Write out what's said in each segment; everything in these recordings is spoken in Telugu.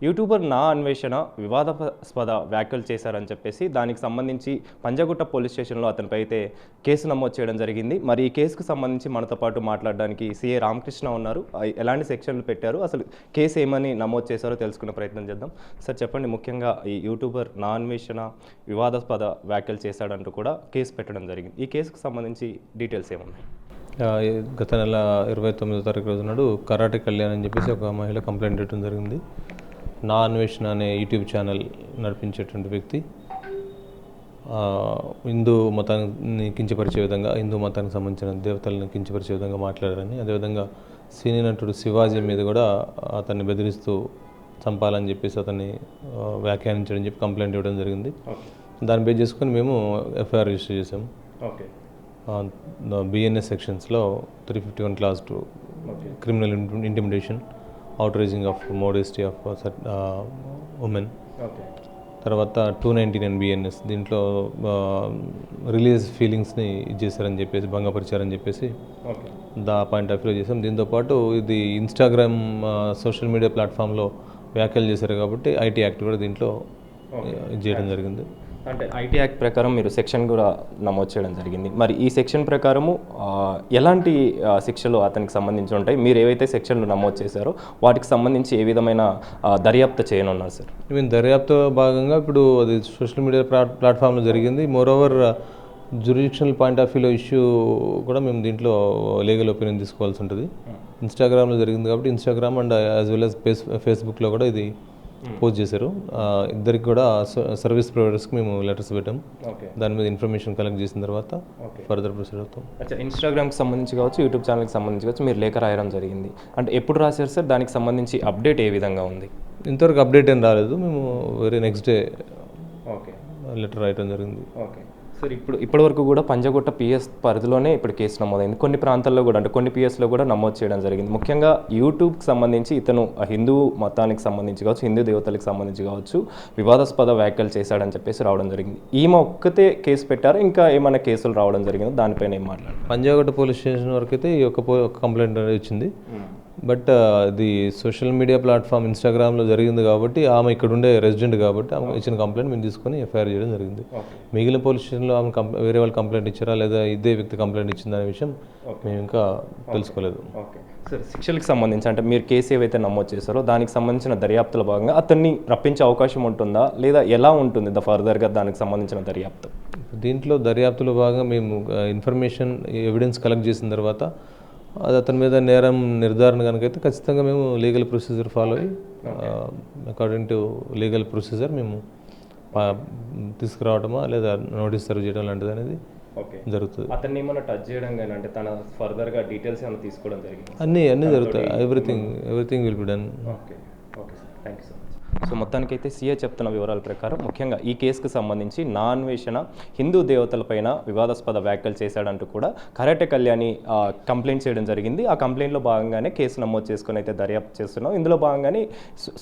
యూట్యూబర్ నా అన్వేషణ వివాదాస్పద వ్యాఖ్యలు చేశారని చెప్పేసి దానికి సంబంధించి పంజాగుట్ట పోలీస్ స్టేషన్లో అతనిపై అయితే కేసు నమోదు చేయడం జరిగింది. మరి ఈ కేసుకు సంబంధించి మనతో పాటు మాట్లాడడానికి సిఏ రామకృష్ణ ఉన్నారు. ఎలాంటి సెక్షన్లు పెట్టారు, అసలు కేసు ఏమని నమోదు చేశారో తెలుసుకునే ప్రయత్నం చేద్దాం. సార్ చెప్పండి, ముఖ్యంగా ఈ యూట్యూబర్ నా అన్వేషణ వివాదాస్పద వ్యాఖ్యలు చేశాడంటూ కూడా కేసు పెట్టడం జరిగింది. ఈ కేసుకు సంబంధించి డీటెయిల్స్ ఏమున్నాయి? గత నెల 29వ తారీఖు రోజు నాడు కరాటే కళ్యాణ్ అని చెప్పేసి ఒక మహిళ కంప్లైంట్ ఇవ్వడం జరిగింది. నా అన్వేషణ అనే యూట్యూబ్ ఛానల్ నడిపించేటువంటి వ్యక్తి హిందూ మతాన్ని కించపరిచే విధంగా, హిందూ మతానికి సంబంధించిన దేవతలను కించపరిచే విధంగా మాట్లాడారని, అదేవిధంగా సినీ నటుడు శివాజీ మీద కూడా అతన్ని బెదిరిస్తూ చంపాలని చెప్పేసి అతన్ని వ్యాఖ్యానించడం చెప్పి కంప్లైంట్ ఇవ్వడం జరిగింది. దాన్ని బేస్ చేసుకొని మేము ఎఫ్ఐఆర్ రిజిస్టర్ చేసాము. బిఎన్ఎస్ సెక్షన్స్లో 351 clause 2 criminal intimidation, outraging of modesty of women, తర్వాత 299 బిఎన్ఎస్ దీంట్లో రిలీజియస్ ఫీలింగ్స్ని చేశారని చెప్పేసి, భంగపరిచారని చెప్పేసి పాయింట్ ఆఫ్ వ్యూ చేసాం. దీంతోపాటు ఇది ఇన్స్టాగ్రామ్ సోషల్ మీడియా ప్లాట్ఫామ్లో వ్యాఖ్యలు చేశారు కాబట్టి ఐటీ యాక్ట్ కూడా దీంట్లో చేయడం జరిగింది. అంటే ఐటీ యాక్ట్ ప్రకారం మీరు సెక్షన్ కూడా నమోదు చేయడం జరిగింది. మరి ఈ సెక్షన్ ప్రకారము ఎలాంటి శిక్షలు అతనికి సంబంధించి ఉంటాయి? మీరు ఏవైతే సెక్షన్లు నమోదు చేశారో వాటికి సంబంధించి ఏ విధమైన దర్యాప్తు చేయనున్నారు సార్? దర్యాప్తు భాగంగా ఇప్పుడు అది సోషల్ మీడియా ప్లాట్ఫామ్లో జరిగింది. మోరోవర్ జ్యురిడిక్షనల్ పాయింట్ ఆఫ్ వ్యూలో ఇష్యూ కూడా మేము దీంట్లో లీగల్ ఒపీనియన్ తీసుకోవాల్సి ఉంటుంది. ఇన్స్టాగ్రామ్లో జరిగింది కాబట్టి Instagram and as well as ఫేస్బుక్లో కూడా ఇది పోస్ట్ చేశారు. ఇద్దరికి కూడా సర్వీస్ ప్రొవైడర్స్కి మేము లెటర్స్ పెట్టాం. దాని మీద ఇన్ఫర్మేషన్ కలెక్ట్ చేసిన తర్వాత ఫర్దర్ ప్రొసీడ్ అవుతాం. ఇన్స్టాగ్రామ్కి సంబంధించి కావచ్చు, యూట్యూబ్ ఛానల్కి సంబంధించి కావచ్చు, మీరు లేఖ రాయడం జరిగింది. అంటే ఎప్పుడు రాశారు సార్? దానికి సంబంధించి అప్డేట్ ఏ విధంగా ఉంది? ఇంతవరకు అప్డేట్ ఏం రాలేదు. మేము వెరీ నెక్స్ట్ డే లెటర్ రాయడం జరిగింది. సార్ ఇప్పటివరకు కూడా పంజాగుట్ట పిఎస్ పరిధిలోనే ఇప్పుడు కేసు నమోదైంది. కొన్ని ప్రాంతాల్లో కూడా, అంటే కొన్ని పిఎస్లో కూడా నమోదు చేయడం జరిగింది. ముఖ్యంగా యూట్యూబ్కి సంబంధించి ఇతను హిందూ మతానికి సంబంధించి కావచ్చు, హిందూ దేవతలకు సంబంధించి కావచ్చు, వివాదాస్పద వ్యాఖ్యలు చేశాడని చెప్పేసి రావడం జరిగింది. ఈమె ఒక్కతే కేసు పెట్టారు, ఇంకా ఏమైనా కేసులు రావడం జరిగిందో దానిపైన ఏం మాట్లాడారు? పంజాగుట్ట పోలీస్ స్టేషన్ వరకు అయితే ఈ ఒక కంప్లైంట్ అనేది వచ్చింది. బట్ ఇది సోషల్ మీడియా ప్లాట్ఫామ్ ఇన్స్టాగ్రామ్లో జరిగింది కాబట్టి ఆమె ఇక్కడ ఉండే రెసిడెంట్ కాబట్టి ఆమె ఇచ్చిన కంప్లైంట్ మేము తీసుకొని ఎఫ్ఐఆర్ చేయడం జరిగింది. మిగిలిన పోలీస్ స్టేషన్లో ఆమె వేరే వాళ్ళు కంప్లైంట్ ఇచ్చారా లేదా ఇదే వ్యక్తి కంప్లైంట్ ఇచ్చిందనే విషయం మేము ఇంకా తెలుసుకోలేదు. సార్ శిక్షలకు సంబంధించి, అంటే మీరు కేసు ఏవైతే నమోదు చేశారో దానికి సంబంధించిన దర్యాప్తుల భాగంగా అతన్ని రప్పించే అవకాశం ఉంటుందా, లేదా ఎలా ఉంటుంది ఫర్దర్గా దానికి సంబంధించిన దర్యాప్తు? దీంట్లో దర్యాప్తులో భాగంగా మేము ఇన్ఫర్మేషన్, ఎవిడెన్స్ కలెక్ట్ చేసిన తర్వాత అది అతని మీద నేరం నిర్ధారణ కనుకైతే ఖచ్చితంగా మేము లీగల్ ప్రొసీజర్ ఫాలో అయ్యి అకార్డింగ్ టు లీగల్ ప్రొసీజర్ మేము తీసుకురావడమా లేదా నోటీస్ సర్వ్ చేయడం లాంటిది అనేది జరుగుతుంది. అతన్ని ఏమైనా టచ్ చేయడం కానీ, అంటే తన ఫర్దర్గా డీటెయిల్స్ ఏమైనా తీసుకోవడం జరిగింది? అన్నీ జరుగుతాయి. Everything will be done. Okay sir, thank you so much. So మొత్తానికైతే సీఏ చెప్తున్న వివరాల ప్రకారం ముఖ్యంగా ఈ కేసుకు సంబంధించి నా అన్వేషణ హిందూ దేవతలపైన వివాదాస్పద వ్యాఖ్యలు చేశాడంటూ కూడా కరాటే కళ్యాణి కంప్లైంట్ చేయడం జరిగింది. ఆ కంప్లైంట్లో భాగంగానే కేసు నమోదు చేసుకుని అయితే దర్యాప్తు చేస్తున్నాం. ఇందులో భాగంగానే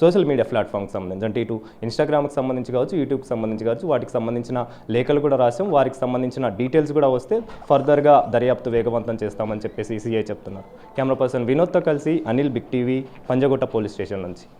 సోషల్ మీడియా ప్లాట్ఫామ్కి సంబంధించి, అంటే ఇటు ఇన్స్టాగ్రామ్కి సంబంధించి కావచ్చు, యూట్యూబ్కి సంబంధించి కావచ్చు, వాటికి సంబంధించిన లేఖలు కూడా రాసాం. వారికి సంబంధించిన డీటెయిల్స్ కూడా వస్తే ఫర్దర్గా దర్యాప్తు వేగవంతం చేస్తామని చెప్పేసి సీఐ చెప్తున్నారు. కెమెరా పర్సన్ వినోద్తో కలిసి Anil, big TV, Panjagutta police station నుంచి.